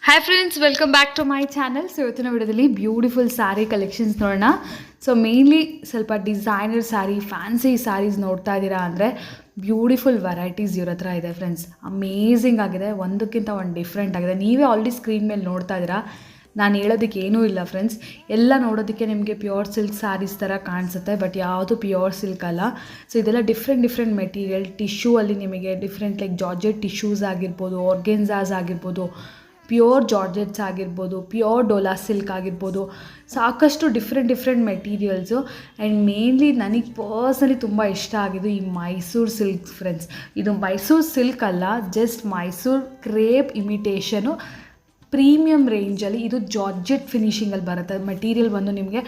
Hi friends, welcome back to my channel. So ಇವತ್ತಿನ ವಿಡಿಯೋದಲ್ಲಿ beautiful sari collections ನೋಡೋಣ. So mainly ಸ್ವಲ್ಪ ಡಿಸೈನರ್ ಸ್ಯಾರಿ, ಫ್ಯಾನ್ಸಿ ಸ್ಯಾರೀಸ್ ನೋಡ್ತಾ ಇದ್ದೀರಾ ಅಂದರೆ ಬ್ಯೂಟಿಫುಲ್ ವೆರೈಟೀಸ್ ಇವ್ರ ಹತ್ರ ಇದೆ ಫ್ರೆಂಡ್ಸ್. ಅಮೇಝಿಂಗ್ ಆಗಿದೆ, ಒಂದಕ್ಕಿಂತ ಒಂದು ಡಿಫ್ರೆಂಟ್ ಆಗಿದೆ. ನೀವೇ ಆಲ್ರೆಡಿ ಸ್ಕ್ರೀನ್ ಮೇಲೆ ನೋಡ್ತಾ ಇದ್ದೀರಾ. ನಾನು ಹೇಳೋದಕ್ಕೆ ಏನೂ ಇಲ್ಲ ಫ್ರೆಂಡ್ಸ್, ಎಲ್ಲ ನೋಡೋದಕ್ಕೆ ನಿಮಗೆ ಪ್ಯೂರ್ ಸಿಲ್ಕ್ ಸ್ಯಾರೀಸ್ ಥರ ಕಾಣಿಸುತ್ತೆ, ಬಟ್ ಯಾವುದು ಪ್ಯೂರ್ ಸಿಲ್ಕ್ ಅಲ್ಲ. ಸೊ ಇದೆಲ್ಲ ಡಿಫ್ರೆಂಟ್ ಮೆಟೀರಿಯಲ್, ಟಿಶ್ಯೂ ಅಲ್ಲಿ ನಿಮಗೆ ಡಿಫ್ರೆಂಟ್ ಲೈಕ್ ಜಾರ್ಜೆಟ್ ಟಿಶ್ಯೂಸ್ ಆಗಿರ್ಬೋದು, ಆರ್ಗೆನ್ಸಾಸ್ ಆಗಿರ್ಬೋದು, ಪ್ಯೂರ್ ಜಾರ್ಜೆಟ್ಸ್ ಆಗಿರ್ಬೋದು, ಪ್ಯೂರ್ ಡೋಲಾ ಸಿಲ್ಕ್ ಆಗಿರ್ಬೋದು, ಸಾಕಷ್ಟು ಡಿಫ್ರೆಂಟ್ ಮೆಟೀರಿಯಲ್ಸು. ಆ್ಯಂಡ್ ಮೇನ್ಲಿ ನನಗೆ ಪರ್ಸ್ನಲಿ ತುಂಬ ಇಷ್ಟ ಆಗಿದ್ದು ಈ ಮೈಸೂರು ಸಿಲ್ಕ್ ಫ್ರೆಂಡ್ಸ್. ಇದು ಮೈಸೂರು ಸಿಲ್ಕ್ ಅಲ್ಲ, ಜಸ್ಟ್ ಮೈಸೂರು ಕ್ರೇಪ್ ಇಮಿಟೇಷನು ಪ್ರೀಮಿಯಮ್ ರೇಂಜಲ್ಲಿ. ಇದು ಜಾರ್ಜೆಟ್ ಫಿನಿಷಿಂಗಲ್ಲಿ ಬರುತ್ತೆ. ಮೆಟೀರಿಯಲ್ ಬಂದು ನಿಮಗೆ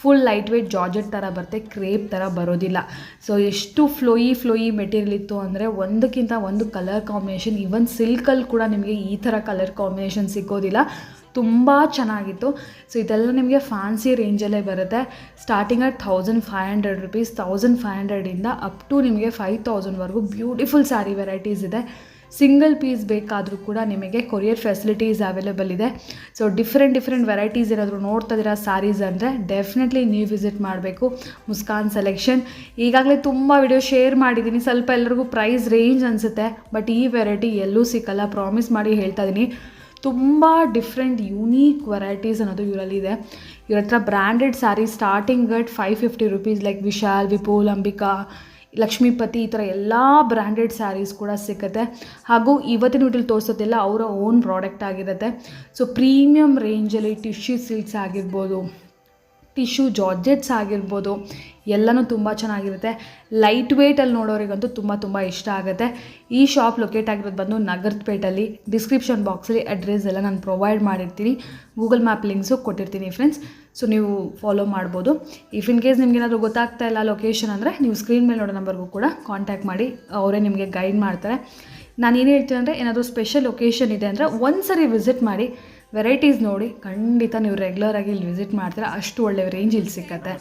ಫುಲ್ ಲೈಟ್ ವೆಯ್ಟ್ ಜಾರ್ಜೆಟ್ ಥರ ಬರುತ್ತೆ, ಕ್ರೇಪ್ ಥರ ಬರೋದಿಲ್ಲ. ಸೊ ಎಷ್ಟು ಫ್ಲೋಯಿ ಮೆಟೀರಿಯಲ್ ಇತ್ತು ಅಂದರೆ ಒಂದಕ್ಕಿಂತ ಒಂದು ಕಲರ್ ಕಾಂಬಿನೇಷನ್. ಈವನ್ ಸಿಲ್ಕಲ್ಲಿ ಕೂಡ ನಿಮಗೆ ಈ ಥರ ಕಲರ್ ಕಾಂಬಿನೇಷನ್ ಸಿಗೋದಿಲ್ಲ, ತುಂಬ ಚೆನ್ನಾಗಿತ್ತು. ಸೊ ಇದೆಲ್ಲ ನಿಮಗೆ ಫ್ಯಾನ್ಸಿ ರೇಂಜಲ್ಲೇ ಬರುತ್ತೆ. ಸ್ಟಾರ್ಟಿಂಗ್ ಅಟ್ 1500 ರುಪೀಸ್, 1500ಇಂದ ಅಪ್ ಟು ನಿಮಗೆ 5000ವರೆಗೂ ಬ್ಯೂಟಿಫುಲ್ ಸ್ಯಾರಿ ವೆರೈಟೀಸ್ ಇದೆ. ಸಿಂಗಲ್ ಪೀಸ್ ಬೇಕಾದರೂ ಕೂಡ ನಿಮಗೆ ಕೊರಿಯರ್ ಫೆಸಿಲಿಟೀಸ್ ಅವೈಲೇಬಲ್ ಇದೆ. ಸೊ ಡಿಫ್ರೆಂಟ್ ವೆರೈಟೀಸ್ ಏನಾದರೂ ನೋಡ್ತಾ ಇದ್ದೀರಾ ಸ್ಯಾರೀಸ್ ಅಂದರೆ ಡೆಫಿನೆಟ್ಲಿ ನೀವು ವಿಸಿಟ್ ಮಾಡಬೇಕು ಮುಸ್ಕಾನ್ ಸೆಲೆಕ್ಷನ್. ಈಗಾಗಲೇ ತುಂಬ ವಿಡಿಯೋ ಶೇರ್ ಮಾಡಿದ್ದೀನಿ, ಸ್ವಲ್ಪ ಎಲ್ಲರಿಗೂ ಪ್ರೈಸ್ ರೇಂಜ್ ಅನಿಸುತ್ತೆ, ಬಟ್ ಈ ವೆರೈಟಿ ಎಲ್ಲೂ ಸಿಕ್ಕಲ್ಲ, ಪ್ರಾಮಿಸ್ ಮಾಡಿ ಹೇಳ್ತಾ ಇದ್ದೀನಿ. ತುಂಬ ಡಿಫ್ರೆಂಟ್ ಯೂನೀಕ್ ವೆರೈಟೀಸ್ ಅನ್ನೋದು ಇವರಲ್ಲಿದೆ. ಇವ್ರ ಹತ್ರ branded sari starting at 550 rupees, like Vishal, Vipul, Ambika, Lakshmipati, ಈ ಥರ ಎಲ್ಲ ಬ್ರ್ಯಾಂಡೆಡ್ ಸ್ಯಾರೀಸ್ ಕೂಡ ಸಿಗುತ್ತೆ. ಹಾಗೂ ಇವತ್ತಿನ ವಿಡಿಯೋಲಿ ತೋರಿಸೋದೆಲ್ಲ ಅವರ ಓನ್ ಪ್ರಾಡಕ್ಟ್ ಆಗಿರುತ್ತೆ. ಸೊ ಪ್ರೀಮಿಯಮ್ ರೇಂಜಲ್ಲಿ ಟಿಶ್ಯೂ ಸಿಲ್ಕ್ಸ್ ಆಗಿರ್ಬೋದು, ಟಿಶ್ಯೂ ಜಾರ್ಜೆಟ್ಸ್ ಆಗಿರ್ಬೋದು, ಎಲ್ಲನೂ ತುಂಬ ಚೆನ್ನಾಗಿರುತ್ತೆ. ಲೈಟ್ ವೆಯ್ಟಲ್ಲಿ ನೋಡೋರಿಗಂತೂ ತುಂಬ ಇಷ್ಟ ಆಗುತ್ತೆ. ಈ ಶಾಪ್ ಲೊಕೇಟ್ ಆಗಿರೋದು ಬಂದು ನಗರಪೇಟಲ್ಲಿ. ಡಿಸ್ಕ್ರಿಪ್ಷನ್ ಬಾಕ್ಸಲ್ಲಿ ಅಡ್ರೆಸ್ ಎಲ್ಲ ನಾನು ಪ್ರೊವೈಡ್ ಮಾಡಿರ್ತೀನಿ, ಗೂಗಲ್ ಮ್ಯಾಪ್ ಲಿಂಕ್ಸು ಕೊಟ್ಟಿರ್ತೀನಿ ಫ್ರೆಂಡ್ಸ್. ಸೊ ನೀವು ಫಾಲೋ ಮಾಡ್ಬೋದು. ಇಫ್ ಇನ್ ಕೇಸ್ ನಿಮ್ಗೆ ಏನಾದರೂ ಗೊತ್ತಾಗ್ತಾ ಇಲ್ಲ ಲೊಕೇಶನ್ ಅಂದರೆ ನೀವು ಸ್ಕ್ರೀನ್ ಮೇಲೆ ನೋಡೋ ನಂಬರ್ಗೂ ಕೂಡ ಕಾಂಟ್ಯಾಕ್ಟ್ ಮಾಡಿ, ಅವರೇ ನಿಮಗೆ ಗೈಡ್ ಮಾಡ್ತಾರೆ. ನಾನು ಏನು ಹೇಳ್ತೀನಿ ಅಂದರೆ, ಏನಾದರೂ ಸ್ಪೆಷಲ್ ಲೊಕೇಶನ್ ಇದೆ ಅಂದರೆ ಒಂದು ಸರಿ ವಿಸಿಟ್ ಮಾಡಿ, ವೆರೈಟೀಸ್ ನೋಡಿ, ಖಂಡಿತ ನೀವು ರೆಗ್ಯುಲರ್ ಆಗಿ ಇಲ್ಲಿ ವಿಸಿಟ್ ಮಾಡ್ತೀರಾ. ಅಷ್ಟು ಒಳ್ಳೆ ರೇಂಜ್ ಇಲ್ಲಿ ಸಿಕ್ಕತ್ತೆ.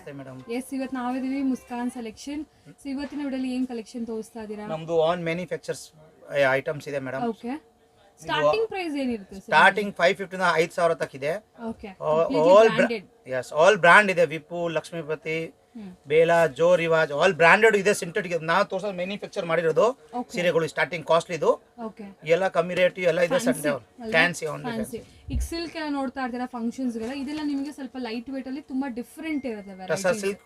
ಎಸ್, ಇವತ್ತು ನಾವಿದೀವಿ ಮುಸ್ಕಾನ್ ಸೆಲೆಕ್ಷನ್. ಸೊ ಇವತ್ತಿನ ವಿಡಿಯೋಲಿ ಏನು ಕಲೆಕ್ಷನ್ ತೋರಿಸ್ತಾ ಇದ್ದೀರಾ? ನಮ್ದು ಆನ್ ಮ್ಯಾನುಫ್ಯಾಕ್ಚರ್ಸ್ ಐಟಮ್ಸ್ ಇದೆ ಮೇಡಮ್. ಓಕೆ, ಸ್ಟಾರ್ಟಿಂಗ್ ಪ್ರೈಸ್ ಏನಿರುತ್ತೆ ಸರ್? ಸ್ಟಾರ್ಟಿಂಗ್ 550 ಇಂದ 5000 ತಕ್ ಇದೆ. ಓಕೆ, ಆಲ್ ಬ್ರಾಂಡ್ ಇದೆ. ವಿಪುಲ್, ಲಕ್ಷ್ಮೀಪತಿ, ಬೇಲಾ, ಜೋ ರಿವಾಜ್, ಆಲ್ ಬ್ರಾಂಡೆಡ್ ಇದೆ. ಸಿಂಟೆಟಿಕ್ ನಾವು ತೋರಿಸೋದು ಮ್ಯಾನುಫ್ಯಾಕ್ಚರ್ ಮಾಡಿರೋದು ಸೀರೆಗಳು. ಸ್ಟಾರ್ಟಿಂಗ್ ಕಾಸ್ಟ್ಲಿ ಇದು, ಓಕೆ, ಎಲ್ಲ ಕಮ್ಮಿ ರೇಟ್ ಎಲ್ಲ ಇದೆ. ಫ್ಯಾನ್ಸಿ ಈಗ ಸಿಲ್ಕ್ ಎಲ್ಲ ನೋಡ್ತಾ ಇದ್ದೀರಾ ಫಂಕ್ಷನ್ಸ್ ಗೆಲ್ಲ, ಇದೆಲ್ಲ ನಿಮಗೆ ಸ್ವಲ್ಪ ಲೈಟ್ ವೇಟ್ ಅಲ್ಲಿ ತುಂಬಾ ಡಿಫ್ರೆಂಟ್ ಇರುತ್ತೆ. ಟಸರ್ ಸಿಲ್ಕ್,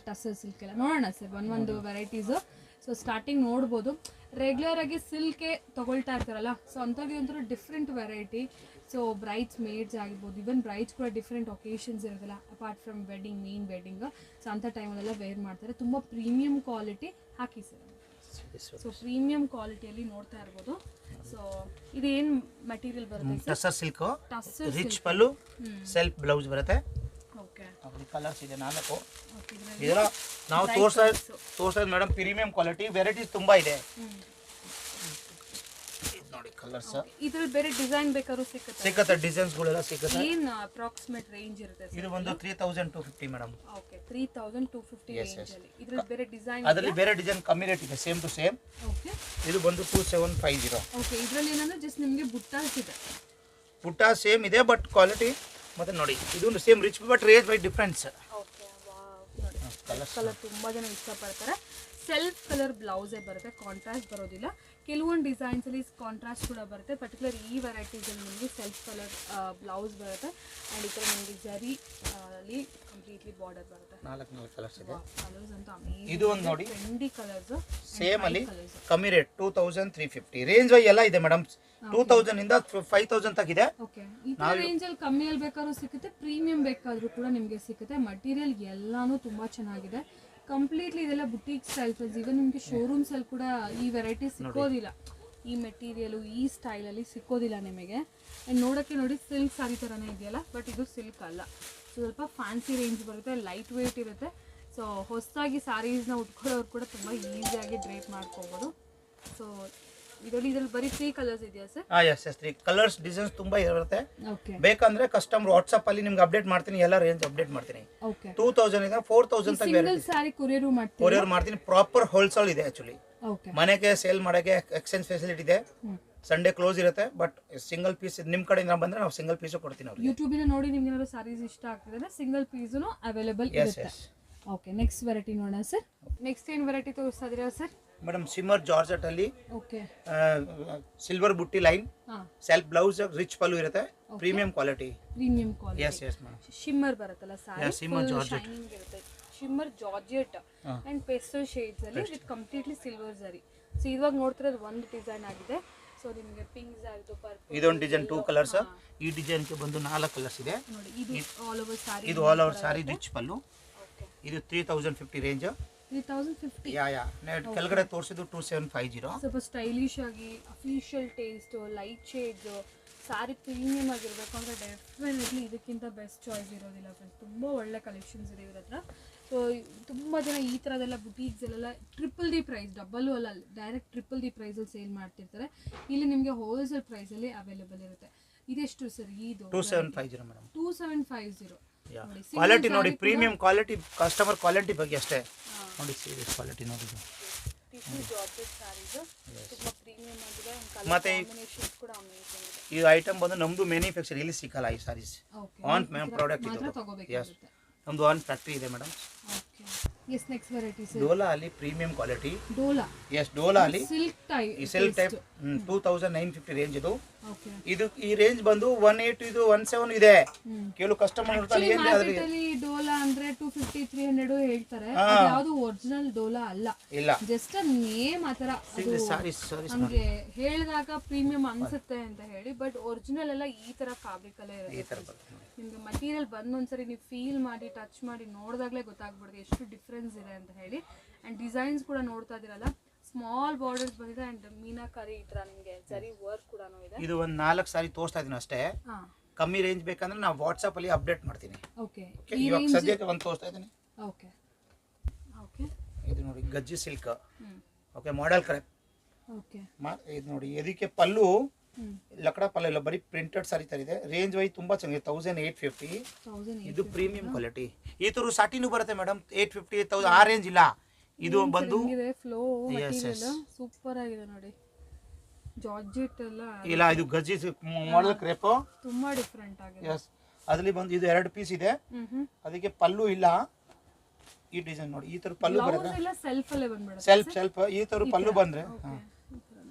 ಟಸರ್ ಸಿಲ್ಕ್ ಎಲ್ಲ ನೋಡೋಣ ಸರ್ ಒಂದು ವೆರೈಟೀಸ್. ಸೊ ಸ್ಟಾರ್ಟಿಂಗ್ ನೋಡ್ಬೋದು, ರೆಗ್ಯುಲರ್ ಆಗಿ ಸಿಲ್ಕೆ ತಗೊಳ್ತಾ ಇರ್ತಾರಲ್ಲ, ಸೊ ಅಂಥವ್ರಿಗೆ ಒಂಥರ different variety. So Bryde's maids ಆಗಿರ್ಬೋದು, ಇವನ್ ಬ್ರೈಡ್ಸ್ ಕೂಡ ಡಿಫ್ರೆಂಟ್ ಒಕೇಶನ್ಸ್ ಇರೋದಿಲ್ಲ, apart from wedding, main wedding. So ಅಂಥ ಟೈಮಲ್ಲೆಲ್ಲ ವೇರ್ ಮಾಡ್ತಾರೆ. ತುಂಬ ಪ್ರೀಮಿಯಂ ಕ್ವಾಲಿಟಿ ಹಾಕಿ ಸರ್. ಸೊ ಪ್ರೀಮಿಯಂ ಕ್ವಾಲಿಟಿಯಲ್ಲಿ ನೋಡ್ತಾ ಇರ್ಬೋದು. ಸೊ ಇದೇನು ಮೆಟೀರಿಯಲ್ ಬರುತ್ತೆ? ಟಸರ್ ಸಿಲ್ಕ್, ರಿಚ್ ಪಲ್ಲು, ಸೆಲ್ಫ್ ಬ್ಲೌಸ್ ಬರುತ್ತೆ. ಓಕೆ, ಕಲರ್ಸ್ ಇದೆ 4. ಇದೆಲ್ಲ ನಾವು ತೋರ್ಸೋದು ಮೇಡಮ್ ಪ್ರೀಮಿಯಂ ಕ್ವಾಲಿಟಿ. ವೆರೈಟೀಸ್ ತುಂಬಾ ಇದೆ ನೋಡಿ. ಕಲರ್ಸ್ ಇದ್ರಲ್ಲಿ ಬೇರೆ ಡಿಸೈನ್ ಬೇಕಾದ್ರೂ ಸಿಕ್ಕತ್ತೆ, ಡಿಸೈನ್ಸ್ ಗಳೆಲ್ಲ ಸಿಕ್ಕತ್ತೆ. ಏನು ಅಪ್ರಾಕ್ಸಿಮೇಟ್ ರೇಂಜ್ ಇರುತ್ತೆ? ಇದು ಒಂದು 3250 ಮೇಡಮ್. ಓಕೆ, 3250 ರೇಂಜ್ ಅಲ್ಲಿ. ಇದ್ರಲ್ಲಿ ಬೇರೆ ಡಿಸೈನ್, ಅದರಲ್ಲಿ ಬೇರೆ ಡಿಸೈನ್ ಕಮ್ಮಿ ರೇಟ್ ಇದೆ, ಸೇಮ್ ಟು ಸೇಮ್. ಓಕೆ, ಇದು ಬಂದು 2750. ಓಕೆ, ಇದ್ರಲ್ಲಿ ಏನಂದ್ರೆ ಜಸ್ಟ್ ನಿಮಗೆ ಬುಟ್ಟಾಸ್ ಇದೆ. ಬುಟ್ಟ ಸೇಮ್ ಇದೆ ಬಟ್ ಕ್ವಾಲಿಟಿ ಮತ್ತೆ ನೋಡಿ, ಇದು same rich but rate by difference. Okay, wow, ನೋಡಿ ಕಲರ್ ತುಂಬಾ ಜನ ಇಷ್ಟಪಡ್ತಾರೆ. ಸೆಲ್ಫ್ ಕಲರ್ ಬ್ಲೌಸೇ ಬರುತ್ತೆ, ಕಾಂಟ್ರಾಸ್ಟ್ ಬರೋದಿಲ್ಲ. ಕೆಲವೊಂದು ಡಿಸೈನ್ಸ್ ಅಲ್ಲಿ ಕಾಂಟ್ರಾಸ್ಟ್ ಕೂಡ ಬರುತ್ತೆ. ಪರ್ಟಿಕ್ಯುಲರ್ ಈ ವೆರೈಟೀಸ್ ಅಲ್ಲಿ ನಿಮಗೆ ಸೆಲ್ಫ್ ಕಲರ್ ಬ್ಲೌಸ್ ಬರುತ್ತೆ. ಅಂಡ್ ಈ ತರ ನಿಮಗೆ ಜರಿ ಅಲ್ಲಿ ಕಂಪ್ಲೀಟ್ಲಿ ಬಾರ್ಡರ್ ಬರುತ್ತೆ. 4 ಕಲರ್ಸ್ ಇದೆ. ಕಲರ್ಸ್ ಅಂತ ಅಮೇಜಿಂಗ್. ಇದು ಒಂದು ನೋಡಿ, ಟ್ರೆಂಡಿ ಕಲರ್ಸ್, ಸೇಮ್ ಅಲ್ಲಿ ಕಮ್ಮಿ ರೇಟ್ 2350 ರೇಂಜ್ ವೈ ಎಲ್ಲ ಇದೆ ಮೇಡಮ್. 2000 ಇಂದ 5000 ತಕ್ ಇದೆ. ಓಕೆ, ಈ ತರ ರೇಂಜ್ ಅಲ್ಲಿ ಕಮ್ಮಿಯಲ್ಲಿ ಬೇಕಾದ್ರೂ ಸಿಗುತ್ತೆ, ಪ್ರೀಮಿಯಂ ಬೇಕಾದ್ರೂ ಕೂಡ ನಿಮಗೆ ಸಿಗುತ್ತೆ. ಮಟೀರಿಯಲ್ ಎಲ್ಲಾನು ತುಂಬಾ ಚೆನ್ನಾಗಿದೆ. ಕಂಪ್ಲೀಟ್ಲಿ ಇದೆಲ್ಲ ಬುಟೀಕ್ ಸ್ಟೈಲ್. ಇವನ್ ನಿಮಗೆ ಶೋರೂಮ್ಸ್ ಅಲ್ಲಿ ಕೂಡ ಈ ವೆರೈಟಿ ಸಿಕ್ಕೋದಿಲ್ಲ, ಈ ಮೆಟೀರಿಯಲ್ ಈ ಸ್ಟೈಲ್ ಅಲ್ಲಿ ಸಿಕ್ಕೋದಿಲ್ಲ ನಿಮಗೆ. ಅಂಡ್ ನೋಡಕ್ಕೆ ನೋಡಿ ಸಿಲ್ಕ್ ಸಾರಿ ತರನೇ ಇದೆಯಲ್ಲ, ಬಟ್ ಇದು ಸಿಲ್ಕ್ ಅಲ್ಲ. ಸ್ವಲ್ಪ ಫ್ಯಾನ್ಸಿ ರೇಂಜ್ ಬರುತ್ತೆ, ಲೈಟ್ ವೇಟ್ ಇರುತ್ತೆ. ಸೊ ಹೊಸದಾಗಿ ಸ್ಯಾರೀಸ್ನ ಉಟ್ಕೊಳ್ಳೋರು ಕೂಡ ತುಂಬ ಈಸಿಯಾಗಿ ಡ್ರೇಪ್ ಮಾಡ್ಕೋಬೋದು. ಸೊ ಇದರಲ್ಲಿ ಬರೀ 3 ಕಲರ್ಸ್ ಇದೆಯಾ ಸರ್? ಎಸ್ 3 ಕಲರ್ಸ್, ಡಿಸೈನ್ಸ್ ತುಂಬಾ ಇರುತ್ತೆ. ಓಕೆ, ಬೇಕಂದ್ರೆ ಕಸ್ಟಮರ್ ವಾಟ್ಸ್ಆಪ್ ಅಲ್ಲಿ ನಿಮ್ಗೆ ಅಪ್ಡೇಟ್ ಮಾಡ್ತೀನಿ, ಎಲ್ಲ ರೇಂಜ್ ಅಪ್ಡೇಟ್ ಮಾಡ್ತೀನಿ. ಓಕೆ, 2000 ಇಂದ 4000 ತನಕ ಸಿಂಗಲ್ ಸ್ಯಾರಿ ಕೊರಿಯರ್ ಮಾಡ್ತೀನಿ. ಪ್ರಾಪರ್ ಹೋಲ್ಸೇಲ್ ಇದೆ ಆಕ್ಚುಲಿ. ಓಕೆ, ಮನೆಗೆ ಸೇಲ್ ಮಾಡಕ್ಕೆ ಎಕ್ಸ್ಚೇಂಜ್ ಫೆಸಿಲಿಟಿ ಇದೆ. ಸಂಡೇ ಕ್ಲೋಸ್ ಇರುತ್ತೆ, ಬಟ್ ಸಿಂಗಲ್ ಪೀಸ್ ನಿಮ್ಮ ಕಡೆಯಿಂದ ಬಂದರೆ ನಾವು ಸಿಂಗಲ್ ಪೀಸು ಕೊಡ್ತೀನಿ ಅವ್ರಿಗೆ. ಯೂಟ್ಯೂಬಿನ ನೋಡಿ ನಿಮ್ಗೆ ಏನಾದ್ರು ಸಾರೀಸ್ ಇಷ್ಟ ಆಗ್ತದೆ ಸಿಂಗಲ್ ಪೀಸು ಅವೈಲೇಬಲ್ ಇರುತ್ತೆ. ಓಕೆ, ನೆಕ್ಸ್ಟ್ ವೆರೈಟಿ ನೋಡೋಣ ಸರ್. ನೆಕ್ಸ್ಟ್ ಏನು ವೆರೈಟಿ ತೋರಿಸ್ತಾ ಇದೀರಾ ಸರ್? ಮೇಡಮ್ ಸಿಮ್ಮರ್ ಜಾರ್ಜೆಟ್ ಅಲ್ಲಿ ಓಕೆ, ಸಿಲ್ವರ್ ಬುಟ್ಟಿ ಲೈನ್, ಹಾಂ, ಸೆಲ್ಫ್ ಬ್ಲೌಸ್, ರಿಚ್ ಪಲ್ಲು ಇರುತ್ತೆ, premium quality. Premium quality. Yes yes madam. Shimmer ಬರುತ್ತಲ್ಲ ಸಾರಿ, ಶಿಮ್ಮರ್ ಜಾರ್ಜೆಟ್ ಇರುತ್ತೆ. Shimmer georgette and pastel shades ಅಲ್ಲಿ with completely silver zari. So ಇವಾಗ ನೋಡ್ತಿರೋದು ಒಂದು ಡಿಸೈನ್ ಆಗಿದೆ. ಸೊ ನಿಮಗೆ ಪಿಂಕ್ಸ್ ಆಯಿತು, ಪರ್ಪಲ್, ಇದೊಂದು ಡಿಸೈನ್ 2 ಕಲರ್ಸ್. ಈ ಡಿಸೈನ್ಗೆ ಬಂದು 4 ಕಲರ್ಸ್ ಇದೆ. ನೋಡಿ ಇದು ಆಲ್ ಓವರ್ ಸಾರಿ, ಇದು ಆಲ್ ಓವರ್ ಸಾರಿ ರಿಚ್ ಪಲ್ಲು. ಓಕೆ, ಇದು 3050 ರೇಂಜ್. 3050. ಯಾ ಕೆಳಗಡೆ ತೋರಿಸಿದ್ದು 2750. ಸ್ವಲ್ಪ ಸ್ಟೈಲಿಶ್ ಆಗಿ ಅಫಿಷಿಯಲ್ ಟೇಸ್ಟ್, ಲೈಟ್ ಶೇಡ್ಸ್, ಸಾರಿ ಪ್ರೀಮಿಯಂ ಆಗಿರಬೇಕು ಅಂದರೆ ಡೆಫಿನೆಟ್ಲಿ ಇದಕ್ಕಿಂತ ಬೆಸ್ಟ್ ಚಾಯ್ಸ್ ಇರೋದಿಲ್ಲ ಫ್ರೆಂಡ್ಸ್. ತುಂಬ ಒಳ್ಳೆ ಕಲೆಕ್ಷನ್ಸ್ ಇದೆ ಇವ್ರ ಹತ್ರ. ಸೊ ತುಂಬ ಜನ ಈ ಥರದೆಲ್ಲ ಬುಟೀಕ್ಸಲ್ಲೆಲ್ಲ ಟ್ರಿಪಲ್ ದಿ ಪ್ರೈಸ್, ಡಬಲ್ಲು ಅಲ್ಲ, ಡೈರೆಕ್ಟ್ ಟ್ರಿಪಲ್ ದಿ ಪ್ರೈಸಲ್ಲಿ ಸೇಲ್ ಮಾಡ್ತಿರ್ತಾರೆ. ಇಲ್ಲಿ ನಿಮಗೆ ಹೋಲ್ಸೇಲ್ ಪ್ರೈಸಲ್ಲಿ ಅವೈಲೇಬಲ್ ಇರುತ್ತೆ. ಇದೆಷ್ಟು ಸರ್? ಇದು 2750 ಮೇಡಮ್. 2750. ಕ್ವಾಲಿಟಿ ನೋಡಿ, ಪ್ರೀಮಿಯಂ ಕ್ವಾಲಿಟಿ, ಕಸ್ಟಮರ್ ಕ್ವಾಲಿಟಿ ಬಗ್ಗೆ ಅಷ್ಟೇ ನೋಡಿ. ಸೀರಿಯಸ್ ಕ್ವಾಲಿಟಿ ನೋಡಿ. ಮತ್ತೆ ಈ ಐಟಮ್ ಬಂದು ನಮ್ದು ಮ್ಯಾನುಫ್ಯಾಕ್ಚರ್ ಇಲ್ಲಿ ಸಿಕ್ಕಲ್ಲ. ಈ ಸಾರೀಸ್ ಆನ್ ಪ್ರಾಡಕ್ಟ್ ಇದು. ಎಸ್, ನಮ್ದು ಆನ್ ಫ್ಯಾಕ್ಟ್ರಿ ಇದೆ madam. Yes, next variety sir. Dola ಅಲ್ಲಿ premium quality. Dola. Yes, Dola ಅಲ್ಲಿ ಸಿಲ್ಕ್ ಟೈಪ್ 2950 ರೇಂಜ್ ಇದು. ಓಕೆ, ಇದು ಈ ರೇಂಜ್ ಬಂದು 18, ಇದು 17 ಇದೆ. ಕೆಲವು ಕಸ್ಟಮರ್ ಮಾರ್ಕೆಟಲ್ಲಿ ಡೋಲಾ ಅಂದ್ರೆ 250 300 ಹೇಳ್ತಾರೆ. ಯಾವುದು ಒರಿಜಿನಲ್ ಡೋಲಾ ಅಲ್ಲ, ಇಲ್ಲ, ಜಸ್ಟ್ ನೇಮ್ ಆತರ. ನಮ್ಗೆ ಹೇಳಿದಾಗ ಪ್ರೀಮಿಯಂ ಅನ್ಸುತ್ತೆ ಅಂತ ಹೇಳಿ, ಬಟ್ ಒರಿಜಿನಲ್ ಎಲ್ಲ ಈ ತರ ಫ್ಯಾಬ್ರಿಕ್ ಅಲ್ಲೇ ಇರುತ್ತೆ. ನಿಮ್ಗೆ ಮಟೀರಿಯಲ್ ಬಂದು ಒಂದ್ಸರಿ ನೀವು ಫೀಲ್ ಮಾಡಿ ಟಚ್ ಮಾಡಿ ನೋಡಿದಾಗಲೇ ಗೊತ್ತಾಗ್ಬಿಡುತ್ತೆ ಎಷ್ಟು ಡಿಫ್ರೆನ್ಸ್ ಇದೆ ಅಂತ ಹೇಳಿ. ಅಂಡ್ ಡಿಸೈನ್ಸ್ ಕೂಡ ನೋಡ್ತಾ ಇದೀರಲ್ಲ, ಸ್ಮಾಲ್ ಬಾರ್ಡರ್ಸ್ ಬಂದಿದೆ ಅಂಡ್ ಮೀನಾಕರಿ ಈ ತರ ನಿಮಗೆ ಜರಿ ವರ್ಕ್ ಕೂಡ ಇದೆ. ಇದು ಒಂದು 4 ಸಾರಿ ತೋರಿಸ್ತಾ ಇದೀನಿ ಅಷ್ಟೇ. ಕಮ್ಮಿ ರೇಂಜ್ ಬೇಕಂದ್ರೆ ನಾವು ವಾಟ್ಸ್ಆಪ್ ಅಲ್ಲಿ ಅಪ್ಡೇಟ್ ಮಾಡ್ತೀನಿ. ಓಕೆ, ಇವಾಗ ಸದ್ಯಕ್ಕೆ ಒಂದು ತೋರಿಸ್ತಾ ಇದೀನಿ. ಓಕೆ ಓಕೆ, ಇದು ನೋಡಿ Gajji silk. Okay, model crepe. Okay, ಇದು ನೋಡಿ, ಇದಕ್ಕೆ ಪಲ್ಲು ಲಕಡ ಪಲ್ಲು ಇಲ್ಲ, ಬರೀ ಪ್ರಿಂಟೆಡ್ ಸಾರಿ ತರ ಇದೆ. ರೇಂಜ್ ವೈಸ್ ತುಂಬಾ ಚೆನ್ನಾಗಿದೆ. 1850. ಇದು ಪ್ರೀಮಿಯಂ ಕ್ವಾಲಿಟಿ. ಈ ತರ ಸಾಟಿನೂ ಬರುತ್ತೆ ಮೇಡಮ್. 850 1000 ಆ ರೇಂಜ್ ಇಲ್ಲ. ಇದು ಬಂದು ಫ್ಲೋ ಮಟೀರಿಯಲ್ ಸೂಪರ್ ಆಗಿದೆ ನೋಡಿ. ಜಾರ್ಜೆಟ್ ಎಲ್ಲ ಇಲ್ಲ, ಇದು ಗಜ್ಜಿ ಮಾಡೆಲ್ ಕ್ರೇಪ್ ತುಂಬಾ ಡಿಫರೆಂಟ್ ಆಗಿದೆ. ಎಸ್, ಅದರಲ್ಲಿ ಬಂದು ಇದು 2 ಪೀಸ್ ಇದೆ. ಅದಕ್ಕೆ ಪಲ್ಲು ಇಲ್ಲ. ಈ ಡಿಸೈನ್ ನೋಡಿ, ಈ ತರ ಪಲ್ಲು ಬರುತ್ತೆ. ಎಲ್ಲ ಸೆಲ್ಫ್ ಅಲ್ಲೇ ಬಂದ್ಬಿಡುತ್ತೆ. ಸೆಲ್ಫ್ ಈ ತರ ಪಲ್ಲು ಬಂದ್ರೆ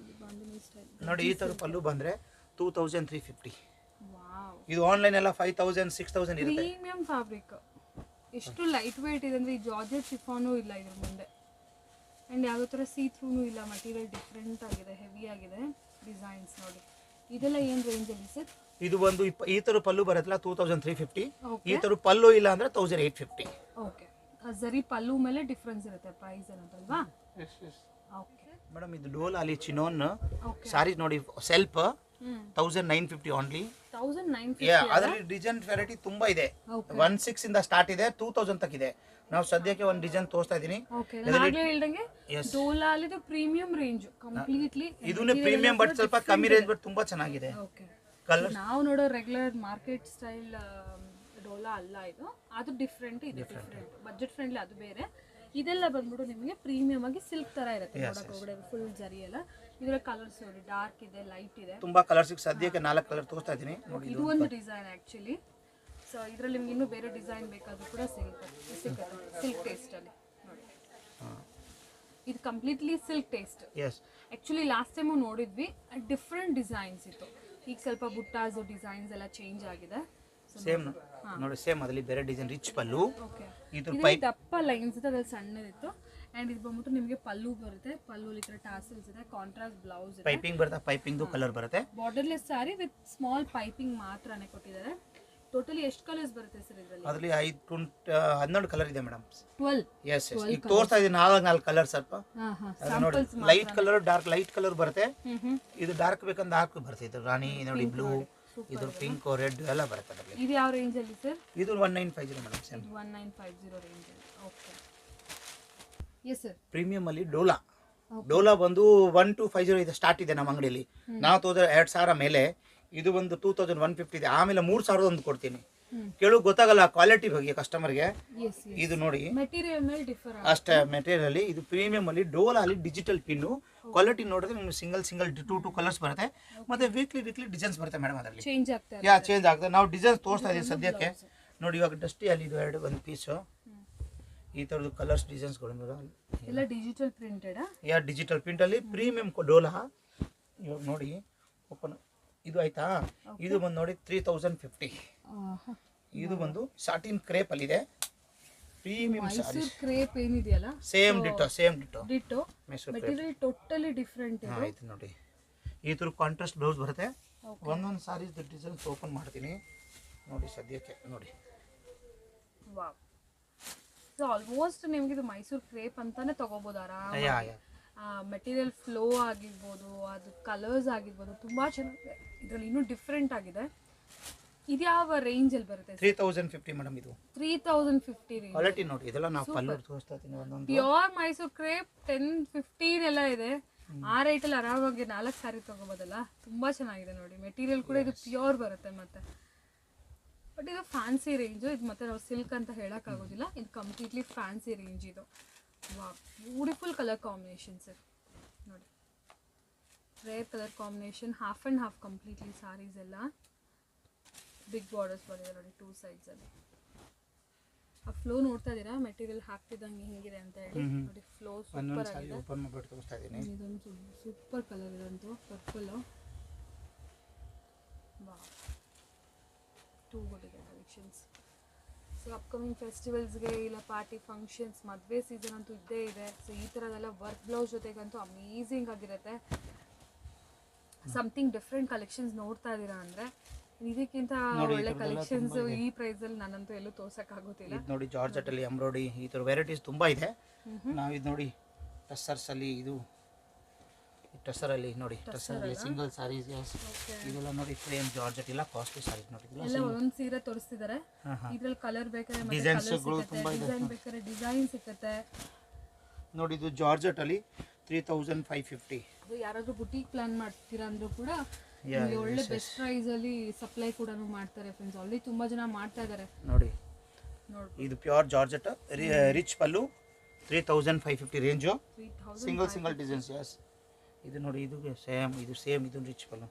ನೋಡಿ, ಈ ತರ ಪಲ್ಲು ಬಂದ್ರೆ 2350. ವಾವ್, ಇದು ಆನ್ಲೈನ್ ಎಲ್ಲ 5000 6000 ಇರುತ್ತೆ. Premium fabric. ಎಷ್ಟು ಲೈಟ್ ವೇಟ್ ಇದೆ ಅಂದ್ರೆ ಈ ಜಾರ್ಜೆಟ್ ಶಿಫಾನು ಇಲ್ಲ ಇದ್ರ ಮುಂದೆ. ಅಂಡ್ ಯಾವ ತರ ಸೀ ಥ್ರೂನು ಇಲ್ಲ. ಮಟೀರಿಯಲ್ ಡಿಫ್ರೆಂಟ್ ಆಗಿದೆ, ಹೆವಿ ಆಗಿದೆ. ಡಿಸೈನ್ಸ್ ನೋಡಿ, ಇದೆಲ್ಲ ಏನ್ ರೇಂಜ್ ಅಲ್ಲಿ ಸರ್? ಇದು ಒಂದು ಈ ತರ ಪಲ್ಲು ಬರುತ್ತಲ್ಲ 2350. ಈ ತರ ಪಲ್ಲು ಇಲ್ಲ ಅಂದ್ರೆ 1850. ಓಕೆ, ಜರಿ ಪಲ್ಲು ಮೇಲೆ ಡಿಫ್ರೆನ್ಸ್ ಇರುತ್ತೆ ಪ್ರೈಸ್ ಅನ್ನೋದಲ್ವಾ? ಓಕೆ ಮೇಡಮ್, ಇದು ಡೋಲಾ ಅಲ್ಲಿ ಚಿನೋನ್ ಸಾರಿ ನೋಡಿ, ಸೆಲ್ಫ್ 1950 ಓನ್ಲಿ. 1950. ಅದರಲ್ಲಿ ಡಿಸೈನ್ ವೆರೈಟಿ ತುಂಬಾ ಇದೆ. 16 ಇಂದ ಸ್ಟಾರ್ಟ್ ಇದೆ, 2000 ತಕ್ ಇದೆ. ನಾವು ಸದ್ಯಕ್ಕೆ ಒಂದು ಡಿಸೈನ್ ತೋರಿಸ್ತಾ ಇದೀನಿ. ಓಕೆ, ನಾನು ಆಗ್ಲೇ ಹೇಳ್ದಂಗೆ ಡೋಲಾ ಅಲ್ಲಿ ಇದು ಪ್ರೀಮಿಯಂ ರೇಂಜ್ ಕಂಪ್ಲೀಟ್ಲಿ. ಇದೂನೇ ಪ್ರೀಮಿಯಂ, ಬಟ್ ಸ್ವಲ್ಪ ಕಮ್ಮಿ ರೇಂಜ್, ಬಟ್ ತುಂಬಾ ಚೆನ್ನಾಗಿದೆ. ಓಕೆ, ಕಲರ್ ನಾವು ನೋಡೋ ರೆಗ್ಯುಲರ್ ಮಾರ್ಕೆಟ್ ಸ್ಟೈಲ್ ಡೋಲಾ ಅಲ್ಲ ಇದು. ಅದು ಡಿಫ್ರೆಂಟ್, ಇದು ಡಿಫ್ರೆಂಟ್, ಬಜೆಟ್ ಫ್ರೆಂಡ್ಲಿ ಅದು ಬೇರೆ. ಇದೆಲ್ಲ ಬಂದ್ಬಿಟ್ಟು ನಿಮಗೆ ಪ್ರೀಮಿಯಂ ಆಗಿ ಸಿಲ್ಕ್ ತರ ಇರುತ್ತೆ. ನೋಡಕ್ ಹೋಗಡೆ ಫುಲ್ ಜರಿ ಎಲ್ಲ. ಇದರ ಕಲರ್ಸ್ ನೋಡಿ, ಡಾರ್ಕ್ ಇದೆ, ಲೈಟ್ ಇದೆ, ತುಂಬಾ ಕಲರ್ಸ್. ಸದ್ಯಕ್ಕೆ 4 ಕಲರ್ ತೋರಿಸ್ತಾ ಇದೀನಿ ನೋಡಿ. ಇದು ಒಂದು ಡಿಸೈನ್ ಆಕ್ಚುಲಿ. ಸೊ ಇದರಲ್ಲಿ ನಿಮ್ಗೆ ಇನ್ನೂ ಬೇರೆ ಡಿಸೈನ್ ಬೇಕಾದ್ರೂ ಕೂಡ ಸಿಗುತ್ತೆ ಸಿಲ್ಕ್ ಟೇಸ್ಟ್ ಅಲ್ಲಿ ನೋಡಿ. ಇದು completely silk taste. Actually last time ನೋಡಿದ್ವಿ, ಡಿಫ್ರೆಂಟ್ ಡಿಸೈನ್ಸ್ ಇತ್ತು. ಈಗ ಸ್ವಲ್ಪ ಬುಟ್ಟಾಸ್ ಡಿಸೈನ್ಸ್ ಎಲ್ಲ ಚೇಂಜ್ ಆಗಿದೆ. ಸೇಮ್ ನೋಡಿ, ಸೇಮ್ ಅದರಲ್ಲಿ ಬೇರೆ ಡಿಸೈನ್, ರಿಚ್ ಪಲ್ಲು. ಓಕೆ, ಇದು ದಪ್ಪ ಲೈನ್ಸ್ ಇದೆ, ಅದ್ರಲ್ಲಿ ಸಣ್ಣದಿತ್ತು. ಅಂಡ್ ಇದು ಬಂದ್ಬಿಟ್ಟು ನಿಮಗೆ ಪಲ್ಲು ಬರುತ್ತೆ. ಪಲ್ಲು ಈ ತರ ಟಾಸಲ್ಸ್ ಇದೆ, ಕಾಂಟ್ರಾಸ್ಟ್ ಬ್ಲೌಸ್ ಇದೆ, ಪೈಪಿಂಗ್ ಬರುತ್ತೆ. ಪೈಪಿಂಗ್ ಕಲರ್ ಬರುತ್ತೆ. Borderless sorry with small piping ಮಾತ್ರನೇ ಕೊಟ್ಟಿದ್ದಾರೆ. ಟೋಟಲಿ ಎಷ್ಟು ಕಲರ್ಸ್ ಬರುತ್ತೆ ಸರ್ ಇದರಲ್ಲಿ? ಅದರಲ್ಲಿ 12 ಕಲರ್ ಇದೆ ಮೇಡಮ್. 12. ಎಸ್, ಈಗ ತೋರಿಸ್ತಾ ಇದೀನಿ 4 ಕಲರ್. ಸ್ವಲ್ಪ ನೋಡಿ, light colour, dark light colour ಬರುತ್ತೆ. ಇದು ಡಾರ್ಕ್ ಬೇಕಂದ್ರೆ ಡಾರ್ಕ್ ಬರುತ್ತೆ. ಇದು ರಾಣಿ ನೋಡಿ, ಬ್ಲೂ, ಇದು ಪಿಂಕ್, ರೆಡ್ ಎಲ್ಲ ಬರುತ್ತೆ ಅದರಲ್ಲಿ. ಇದು ಯಾವ ರೇಂಜ್ ಅಲ್ಲಿ ಸರ್? ಇದು 1950 ಮೇಡಮ್. ಸೇಮ್ 1950 ರೇಂಜ್ ಅಲ್ಲಿ. Okay, yes sir. ಪ್ರೀಮಿಯಂ ಅಲ್ಲಿ ಡೋಲಾ ಬಂದು 1250 ಇದೆ, ಸ್ಟಾರ್ಟ್ ಇದೆ ನಮ್ಮ ಅಂಗಡಿಯಲ್ಲಿ. ನಾವು ತೋದ್ರೆ 2000 ಮೇಲೆ. ಇದು ಒಂದು 2150 ಇದೆ. ಆಮೇಲೆ 3000 ಒಂದು ಕೊಡ್ತೀನಿ. ಕೇಳು ಗೊತ್ತಾಗಲ್ಲ ಕ್ವಾಲಿಟಿ ಬಗ್ಗೆ ಕಸ್ಟಮರ್ಗೆ. ಎಸ್ ಇದು ನೋಡಿ ಮೆಟೀರಿಯಲ್ ಮೇಲೆ ಡಿಫರ್ ಅಷ್ಟೇ ಮೆಟೀರಿಯಲ್ ಅಲ್ಲಿ ಇದು ಪ್ರೀಮಿಯಂ ಅಲ್ಲಿ ಡೋಲ್ ಅಲ್ಲಿ ಡಿಜಿಟಲ್ ಪಿನ್ ಕ್ವಾಲಿಟಿ ನೋಡಿದ್ರೆ ನಿಮ್ಗೆ ಸಿಂಗಲ್ ಟೂ ಕಲರ್ಸ್ ಬರುತ್ತೆ ಮತ್ತೆ ವೀಕ್ಲಿ ಡಿಸೈನ್ಸ್ ಬರುತ್ತೆ ಮೇಡಮ್ ಅದರಲ್ಲಿ. ಚೇಂಜ್ ಆಗ್ತಾ ಇದೆ. ಯಾ ಚೇಂಜ್ ಆಗ್ತದೆ. ನಾವು ಡಿಸೈನ್ಸ್ ತೋರಿಸ್ತಾ ಇದೀವಿ ಸದ್ಯಕ್ಕೆ ನೋಡಿ. ಇವಾಗ ಡಸ್ಟಿ ಅಲ್ಲಿ ಇದು ಒಂದು ಪೀಸು ಈ ಥರದ್ದು ಕಲರ್ಸ್ ಡಿಸೈನ್ಸ್ಗಳು ಎಲ್ಲ ಡಿಜಿಟಲ್ ಪ್ರಿಂಟೆಡ್. ಯಾ ಡಿಜಿಟಲ್ ಪ್ರಿಂಟ್ ಅಲ್ಲಿ ಪ್ರೀಮಿಯಂ ಡೋಲಾ. ಇವಾಗ ನೋಡಿ ಓಪನ್ ಇದು ಆಯ್ತಾ. ಇದು ಬಂದು ನೋಡಿ 3050. ಇದು ಬಂದು ಸಾಟಿನ್ ಕ್ರೇಪ್ ಅಲ್ಲಿ ಇದೆ ಪ್ರೀಮಿಯಂ ಮೈಸೂರ್ ಕ್ರೇಪ್ ಏನಿದೆಯಲ್ಲ same ditto material totally different ಇದೆ. ಆಯ್ತು ನೋಡಿ ಈ ಥರ ಕಾಂಟ್ರಾಸ್ಟ್ ಬ್ಲೌಸ್ ಬರುತ್ತೆ. ಒಂದೊಂದು ಸಾರೀಸ್ ಡಿಸೈನ್ಸ್ ಓಪನ್ ಮಾಡ್ತೀನಿ ನೋಡಿ ಸದ್ಯಕ್ಕೆ ನೋಡಿ. ವಾವ್. ಸೊ ಆಲ್ಮೋಸ್ಟ್ ನಿಮ್ಗೆ ಇದು ಮೈಸೂರ್ ಕ್ರೇಪ್ ಅಂತಾನೆ ತಗೋಬಹುದು ಆರಾಮಾಗಿ. ಮೆಟೀರಿಯಲ್ ಫ್ಲೋ ಆಗಿರ್ಬೋದು, ಅದು ಕಲರ್ಸ್ ಆಗಿರ್ಬೋದು ತುಂಬಾ ಚೆನ್ನಾಗಿದೆ. ಇದರಲ್ಲಿ ಇನ್ನೂ ಡಿಫ್ರೆಂಟ್ ಆಗಿದೆ. ಇದು ಯಾವ ರೇಂಜ್ ಅಲ್ಲಿ ಬರುತ್ತೆ? 3050 ಮೇಡಮ್. ಇದು 3050 ರೇಂಜ್. ಕ್ವಾಲಿಟಿ ನೋಡಿ ಇದೆಲ್ಲ ನಾವು ಪಲ್ಲು ತೋರಿಸ್ತಾ ಇದ್ದೀನಿ ಒಂದೊಂದು. ಪ್ಯೂರ್ ಮೈಸೂರ್ ಕ್ರೇಪ್ 10-15 ಎಲ್ಲ ಇದೆ. ಆ ರೇಟಲ್ಲಿ ಆರಾಮಾಗಿ 4 ಸ್ಯಾರಿ ತಗೋಬೋದಲ್ಲ. ತುಂಬಾ ಚೆನ್ನಾಗಿದೆ ನೋಡಿ. ಮೆಟೀರಿಯಲ್ ಕೂಡ ಇದು ಪ್ಯೂರ್ ಬರುತ್ತೆ ಮತ್ತೆ. ಬಟ್ ಇದು ಫ್ಯಾನ್ಸಿ ರೇಂಜು. ಇದು ಮತ್ತೆ ನಾವು ಸಿಲ್ಕ್ ಅಂತ ಹೇಳಕ್ ಆಗೋದಿಲ್ಲ. ಇದು ಕಂಪ್ಲೀಟ್ಲಿ ಫ್ಯಾನ್ಸಿ ರೇಂಜ್. ಇದು ವಾವ್, ಬ್ಯೂಟಿಫುಲ್ ಕಲರ್ ಕಾಂಬಿನೇಷನ್ಸ್ ನೋಡಿ. Rare colour combination, half and half completely saris ಎಲ್ಲ. ಬಿಗ್ ಬಾರ್ಡರ್ಸ್ ಬಂದಿದೆ ನೋಡಿ 2 sides ಅಲ್ಲಿ. ಆ ಫ್ಲೋ ನೋಡ್ತಾ ಇದ್ದೀರಾ? ಮೆಟೀರಿಯಲ್ ಹಾಕ್ತಿದ್ದಂಗೆ ಹಿಂಗಿದೆ ಅಂತ ಹೇಳಿ ನೋಡಿ. ಫ್ಲೋ ಸೂಪರ್ ಆಗಿದೆ. ಓಪನ್ ಮಾಡ್ಬಿಟ್ಟು ತೋರಿಸ್ತಾ ಇದ್ದೀನಿ. ಇದೊಂದು ಸೂಪರ್ ಕಲರ್ ಇದಂತೂ ಪರ್ಪಲ್. ವಾವ್, ಟೂ ಗುಡ್ ಇದೆ ಕಲೆಕ್ಷನ್ಸ್. ಸೊ ಅಪ್ಕಮಿಂಗ್ ಫೆಸ್ಟಿವಲ್ಸ್ಗೆ ಇಲ್ಲ ಪಾರ್ಟಿ ಫಂಕ್ಷನ್ಸ್, ಮದುವೆ ಸೀಸನ್ ಅಂತೂ ಇದ್ದೇ ಇದೆ. ಸೊ ಈ ಥರದೆಲ್ಲ ವರ್ಕ್ ಬ್ಲೌಸ್ ಜೊತೆಗಂತೂ ಅಮೇಝಿಂಗ್ ಆಗಿರುತ್ತೆ. ಸಮಥಿಂಗ್ ಡಿಫ್ರೆಂಟ್ ಕಲೆಕ್ಷನ್ಸ್ ನೋಡ್ತಾ ಇದ್ದೀರಾ ಅಂದರೆ ಇದಕ್ಕಿಂತ ಒಳ್ಳೆ ಕಲೆಕ್ಷನ್ಸ್ ಈ ಪ್ರೈಸಲ್ಲಿ ನಾನಂತೂ ಎಲ್ಲೂ ತೋರ್ಸೋಕ್ಕಾಗೋದಿಲ್ಲ. ಇದು ನೋಡಿ ಜಾರ್ಜೆಟ್ ಅಲ್ಲಿ ಎಂಬ್ರಾಯ್ಡಿ ಈ ಥರ ವೆರೈಟೀಸ್ ತುಂಬ ಇದೆ. ನಾವು ಇದು ನೋಡಿ ಟಸ್ಸರ್ಸ್ ಅಲ್ಲಿ, ಇದು ಟಸರ್ ಅಲ್ಲಿ ನೋಡಿ, ಟಸರ್ ಅಲ್ಲಿ ಸಿಂಗಲ್ ಸಾರೀಸ್. ಇದೆಲ್ಲ ನೋಡಿ ಫ್ರೇಮ್ ಜಾರ್ಜೆಟ್ ಇಲ್ಲ, ಕಾಸ್ಟ್ಲಿ ಸಾರೀಸ್ ನೋಡಿ. ಎಲ್ಲ ಒಂದೊಂದು ಸೀರೆ ತೋರಿಸ್ತಿದ್ದಾರೆ. ಇದ್ರಲ್ಲಿ ಕಲರ್ ಬೇಕಾದ್ರೆ ಡಿಸೈನ್ಸ್ಗಳು ತುಂಬ ಇದೆ. ಡಿಸೈನ್ ಬೇಕಾದ್ರೆ ಡಿಸೈನ್ ಸಿಗುತ್ತೆ ನೋಡಿ. ಇದು ಜಾರ್ಜೆಟ್ ಅಲ್ಲಿ 3550. ಯಾರಾದ್ರೂ ಬುಟೀಕ್ ಪ್ಲಾನ್ ಮಾಡ್ತೀರಾ ಅಂದ್ರೂ ಕೂಡ ನಿಮಗೆ ಒಳ್ಳೆ ಬೆಸ್ಟ್ ಪ್ರೈಸ್ ಅಲ್ಲಿ ಸಪ್ಲೈ ಕೂಡ ಮಾಡ್ತಾರೆ ಫ್ರೆಂಡ್ಸ್. ಆಲ್ರೆಡಿ ತುಂಬಾ ಜನ ಮಾಡ್ತಾ ಇದ್ದಾರೆ ನೋಡಿ. ಇದು ಪ್ಯೂರ್ ಜಾರ್ಜೆಟ್ ರಿಚ್ ಪಲ್ಲು 3550 ರೇಂಜು. Single designs. ಯಸ್ ಇದು ನೋಡಿ. ಇದು ಸೇಮ್ ಇದು ರಿಚ್ ಪಲ್ಲು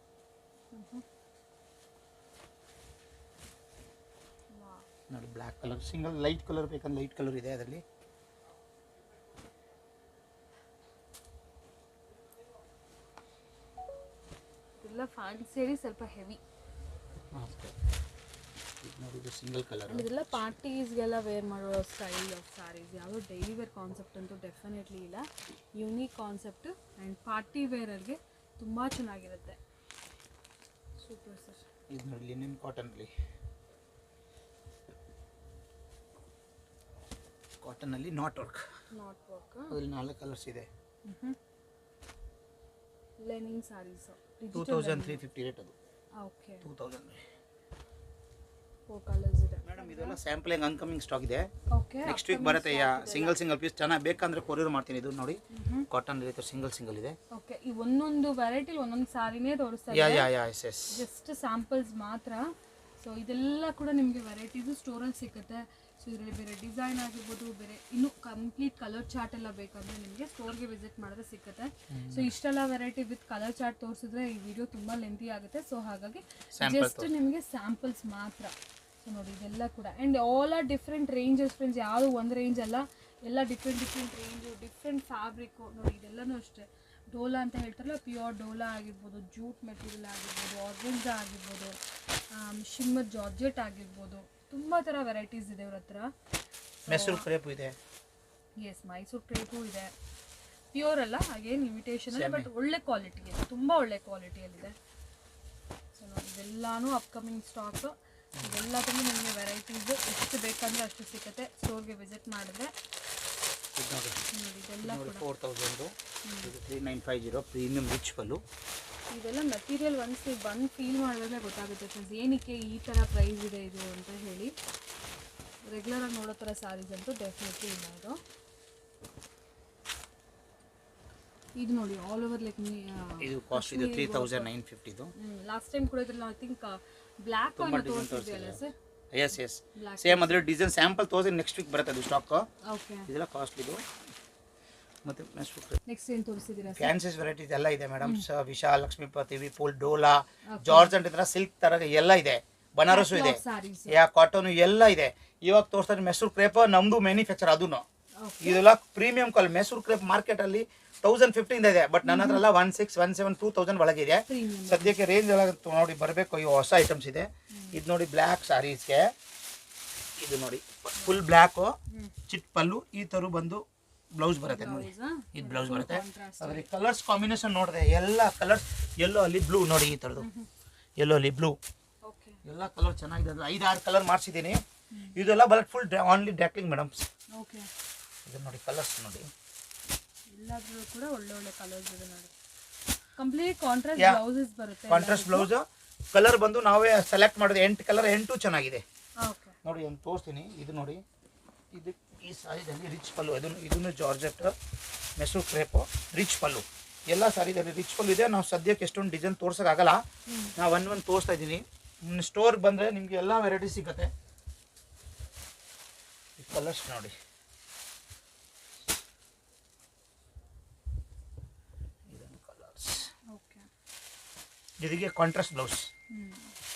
ನೋಡಿ. Black colour single light colour ಬೇಕಂದ್ರೆ ಲೈಟ್ ಕಲರ್ ಇದೆ ಅದರಲ್ಲಿ. ಎಲ್ಲ ಫ್ಯಾನ್ಸಿ ಸ್ವಲ್ಪ ಹೆವಿ. ನೋಡಿ ಇದು ಸಿಂಗಲ್ ಕಲರ್. ಇದೆಲ್ಲ ಪಾರ್ಟೀಸ್ಗೆಲ್ಲ ವೇರ್ ಮಾಡೋ ಸ್ಟೈಲ್ ಆಫ್ ಸ್ಯಾರೀಸ್. ಯಾವುದೋ ಡೈಲಿ ವೇರ್ ಕಾನ್ಸೆಪ್ಟ್ ಅಂತೂ ಡೆಫಿನೆಟ್ಲಿ ಇಲ್ಲ. ಯೂನಿಕ್ ಕಾನ್ಸೆಪ್ಟ್ ಆ್ಯಂಡ್ ಪಾರ್ಟಿ ವೇರರ್ಗೆ ತುಂಬ ಚೆನ್ನಾಗಿರುತ್ತೆ. Super sir. ಇದು ನೋಡಿ ಲಿನನ್ ಕಾಟನಲ್ಲಿ ನಾಟ್ ವರ್ಕ್ ಅದರಲ್ಲಿ 4 ಕಲರ್ಸ್ ಇದೆ. Linen saris 2350 rate. ಅದು ಓಕೆ 2000. 4 ಕಲರ್ಸ್ ಇದೆ ಮೇಡಮ್. ಇದೆಲ್ಲ ಸ್ಯಾಂಪಲಿಂಗ್ ಅನ್ಕಮಿಂಗ್ ಸ್ಟಾಕ್ ಇದೆ. ಓಕೆ, ನೆಕ್ಸ್ಟ್ ವೀಕ್ ಬರುತ್ತೆ. ಸಿಂಗಲ್ ಪೀಸ್ ಚೆನ್ನಾಗಿ ಬೇಕಂದ್ರೆ ಕೊರಿಯರ್ ಮಾಡ್ತೀನಿ. ಇದು ನೋಡಿ ಕಾಟನ್ ರೀತಿ ಸಿಂಗಲ್ ಇದೆ. ಓಕೆ, ಈ ಒಂದೊಂದು ವೆರೈಟಿಲಿ ಒಂದೊಂದು ಸಾರಿನೇ ತೋರಿಸ್ತಾ ಇದ್ದಾರೆ. ಜಸ್ಟ್ ಸ್ಯಾಂಪಲ್ಸ್ ಮಾತ್ರ. ಸೊ ಇದೆಲ್ಲ ಕೂಡ ನಿಮಗೆ ವೆರೈಟೀಸು ಸ್ಟೋರಲ್ಲಿ ಸಿಗುತ್ತೆ. ಸೊ ಇದರಲ್ಲಿ ಬೇರೆ ಡಿಸೈನ್ ಆಗಿರ್ಬೋದು, ಬೇರೆ ಇನ್ನೂ ಕಂಪ್ಲೀಟ್ ಕಲರ್ ಚಾರ್ಟ್ ಎಲ್ಲ ಬೇಕಂದ್ರೆ ನಿಮಗೆ ಸ್ಟೋರ್ಗೆ ವಿಸಿಟ್ ಮಾಡಿದ್ರೆ ಸಿಗುತ್ತೆ. ಸೊ ಇಷ್ಟೆಲ್ಲ ವೆರೈಟಿ ವಿತ್ ಕಲರ್ ಚಾರ್ಟ್ ತೋರಿಸಿದ್ರೆ ಈ ವಿಡಿಯೋ ತುಂಬ ಲೆಂತಿ ಆಗುತ್ತೆ. ಸೊ ಹಾಗಾಗಿ ಜಸ್ಟ್ ನಿಮಗೆ ಸ್ಯಾಂಪಲ್ಸ್ ಮಾತ್ರ. ಸೊ ನೋಡಿ ಇದೆಲ್ಲ ಕೂಡ and all are different ranges friends. ಯಾವುದು ಒಂದು ರೇಂಜ್ ಅಲ್ಲ, ಎಲ್ಲ ಡಿಫ್ರೆಂಟ್ ರೇಂಜು, ಡಿಫ್ರೆಂಟ್ ಫ್ಯಾಬ್ರಿಕ್ಕು. ನೋಡಿ ಇದೆಲ್ಲನೂ ಅಷ್ಟೇ. ಡೋಲಾ ಅಂತ ಹೇಳ್ತಾರಲ್ಲ, ಪ್ಯೂರ್ ಡೋಲಾ ಆಗಿರ್ಬೋದು, ಜೂಟ್ ಮೆಟೀರಿಯಲ್ ಆಗಿರ್ಬೋದು, ಆರ್ಗೆನ್ಜಾ ಆಗಿರ್ಬೋದು, ಶಿಮ್ಮರ್ ಜಾರ್ಜೆಟ್ ಆಗಿರ್ಬೋದು, ತುಂಬ ಥರ ವೆರೈಟೀಸ್ ಇದೆ ಇವ್ರ ಹತ್ರ. ಮೈಸೂರು ಕ್ರೇಪು ಇದೆ. ಎಸ್, ಮೈಸೂರು ಕ್ರೇಪು ಇದೆ. ಪ್ಯೂರ್ ಅಲ್ಲ, ಹಾಗೇನು ಇಮಿಟೇಷನ್ ಅಲ್ಲ, ಬಟ್ ಒಳ್ಳೆ ಕ್ವಾಲಿಟಿ ಇದೆ, ತುಂಬ ಒಳ್ಳೆ ಕ್ವಾಲಿಟಿಯಲ್ಲಿದೆ. ಸೊ ನೋಡಿ ಇದೆಲ್ಲನೂ ಅಪ್ಕಮಿಂಗ್ ಸ್ಟಾಕು. ಇದೆಲ್ಲದನ್ನು ನಿಮಗೆ ವೆರೈಟೀಸು ಎಷ್ಟು ಬೇಕಂದ್ರೆ ಅಷ್ಟು ಸಿಗುತ್ತೆ. ಸ್ಟೋರ್ಗೆ ವಿಸಿಟ್ ಮಾಡಿದ್ರೆ ನೋಡಿ ಇದೆಲ್ಲ ಕೂಡ 4000 3950 ಪ್ರೀಮಿಯಂ ರಿಚ್ ಪಲ್ಲು. ಇದೆಲ್ಲ ಮೆಟೀರಿಯಲ್ ಒನ್ಸ್ ನೀವು ಬಂದು ಫೀಲ್ ಮಾಡಿದ್ರೆ ಗೊತ್ತಾಗುತ್ತೆ ಫ್ರೆಂಡ್ಸ್ ಏನಕ್ಕೆ ಈ ಥರ ಪ್ರೈಸ್ ಇದೆ ಇದು ಅಂತ ಹೇಳಿ. ರೆಗ್ಯುಲರಾಗಿ ನೋಡೋ ಥರ ಸ್ಯಾರೀಸ್ ಅಂತೂ ಡೆಫಿನೆಟ್ಲಿ ಇಲ್ಲ. ಇದು ನೋಡಿ ಆಲ್ ಓವರ್ ಲೈಕ್ ಇದು ಕಾಸ್ಟ್ ಇದು 3950. ಲಾಸ್ಟ್ ಟೈಮ್ ಕೂಡ ಇದ್ರಲ್ಲಿ ಐ ಥಿಂಕ್ ಬ್ಲ್ಯಾಕ್ ಅನ್ನು ತೋರಿಸಿದ್ವಿ ಅಲ್ಲ ಸರ್? ಎಸ್ ಎಸ್ ಸೇಮ್ ಅದ್ರ ಡಿಸೈನ್ ಸ್ಯಾಂಪಲ್ ತೋರಿಸಿ ನೆಕ್ಸ್ಟ್ ವೀಕ್ ಬರುತ್ತೆ ಅದು ಸ್ಟಾಕ್. ಓಕೆ, ಇದೆಲ್ಲ ಕಾಸ್ಟ್ಲಿ ಇದು. ಮತ್ತೆ ನೆಕ್ಸ್ಟ್ ಏನು ತೋರಿಸಿದ್ದೀರಾ ಸರ್? ಫ್ಯಾನ್ಸೀಸ್ ವೆರೈಟೀಸ್ ಎಲ್ಲ ಇದೆ ಮೇಡಮ್. ವಿಶಾಲ್, ಲಕ್ಷ್ಮೀಪತಿ, ವಿಪುಲ್, ಡೋಲಾ, ಜಾರ್ಜ್ ಅಂತ ಸಿಲ್ಕ್ ತರ ಎಲ್ಲ ಇದೆ. ಬನಾರಸು ಇದೆ, ಸ್ಯಾರೀಸ್, ಕಾಟನ್ ಎಲ್ಲ ಇದೆ. ಇವಾಗ ತೋರಿಸ್ತಾರೆ ಮೆಸೂರ್ ಕ್ರೇಪ್, ನಮ್ದು ಮ್ಯಾನುಫ್ಯಾಕ್ಚರ್ ಅದನ್ನು. ಇದೆಲ್ಲ ಪ್ರೀಮಿಯಂ ಕಾಲ್. ಮೆಸೂರ್ ಕ್ರೇಪ್ ಮಾರ್ಕೆಟ್ ಅಲ್ಲಿ 1050 ಇದೆ, ಬಟ್ ನನ್ನ ಹತ್ರ ಎಲ್ಲ 16, 17, 2000 ಒಳಗೆ ಇದೆ. ಸದ್ಯಕ್ಕೆ ರೇಂಜ್ ಒಳಗೆ ನೋಡಿ ಬರಬೇಕು. ಇವು ಹೊಸ ಐಟಮ್ಸ್ ಇದೆ. ಇದು ನೋಡಿ ಬ್ಲ್ಯಾಕ್ ಸ್ಯಾರೀಸ್ಗೆ, ಇದು ನೋಡಿ ಫುಲ್ ಬ್ಲ್ಯಾಕು, ಚಿಟ್ ಪಲ್ಲು, ಈ ತರ ಬಂದು ಬ್ಲೌಸ್ ಬರುತ್ತೆ ನೋಡಿ. ಇದು ಬ್ಲೌಸ್ ಬರುತ್ತೆ. ಅದ್ರಲ್ಲಿ ಕಲರ್ಸ್ ಕಾಂಬಿನೇಷನ್ ನೋಡಿದೆ, ಎಲ್ಲ ಕಲರ್ಸ್. ಎಲ್ಲೋ ಅಲ್ಲಿ ಬ್ಲೂ ನೋಡಿ, ಈ ಥರದ್ದು ಎಲ್ಲೋ ಅಲ್ಲಿ ಬ್ಲೂ, ಎಲ್ಲ ಕಲರ್ ಚೆನ್ನಾಗಿದೆ. 5-6 ಕಲರ್ ಮಾಡಿಸಿದ್ದೀನಿ. ಇದೆಲ್ಲ ಬಟ್ ಫುಲ್ ಆನ್ಲಿ ಡ್ಯಾಕ್ಲಿಂಗ್ ಮೇಡಮ್. ಇದು ನೋಡಿ ಕಲರ್ಸ್ ನೋಡಿ, ಎಲ್ಲಾದ್ರೂ ಕೂಡ ಒಳ್ಳೆ ಕಲರ್ಸ್ ಇದೆ ನೋಡಿ. ಕಂಪ್ಲೀಟ್ ಕಾಂಟ್ರಾಸ್ಟ್ ಬ್ಲೌಸಸ್ ಬರುತ್ತೆ. ಕಾಂಟ್ರಾಸ್ಟ್ ಬ್ಲೌಸ್ ಕಲರ್ ಬಂದು ನಾವೇ ಸೆಲೆಕ್ಟ್ ಮಾಡಿದೆ. 8 ಕಲರ್, 8 ಚೆನ್ನಾಗಿದೆ ಓಕೆ ನೋಡಿ. ಒಂದು ತೋರಿಸ್ತೀನಿ. ಇದು ನೋಡಿ, ಇದು ಈ ಸಾರಿದಲ್ಲಿ ರಿಚ್ ಪಲ್ಲು. ಇದನ್ನು ಜಾರ್ಜೆಟ್ ಮೆಸೂರ್ ಕ್ರೇಪು, ರಿಚ್ ಪಲ್ಲು. ಎಲ್ಲ ಸಾರಿದಲ್ಲಿ ರಿಚ್ ಪಲ್ಲು ಇದೆ. ನಾವು ಸದ್ಯಕ್ಕೆ ಎಷ್ಟೊಂದು ಡಿಸೈನ್ ತೋರ್ಸೋಕ್ಕಾಗಲ್ಲ, ನಾವು ಒಂದು ತೋರಿಸ್ತಾ ಇದ್ದೀನಿ. ಸ್ಟೋರ್ಗೆ ಬಂದರೆ ನಿಮಗೆ ಎಲ್ಲ ವೆರೈಟಿ ಸಿಗುತ್ತೆ. ಈ ಕಲರ್ಸ್ ನೋಡಿ, ಇದನ್ನು ಕಲರ್ಸ್. ಓಕೆ, ಇದಕ್ಕೆ ಕಾಂಟ್ರಾಸ್ಟ್ ಬ್ಲೌಸ್.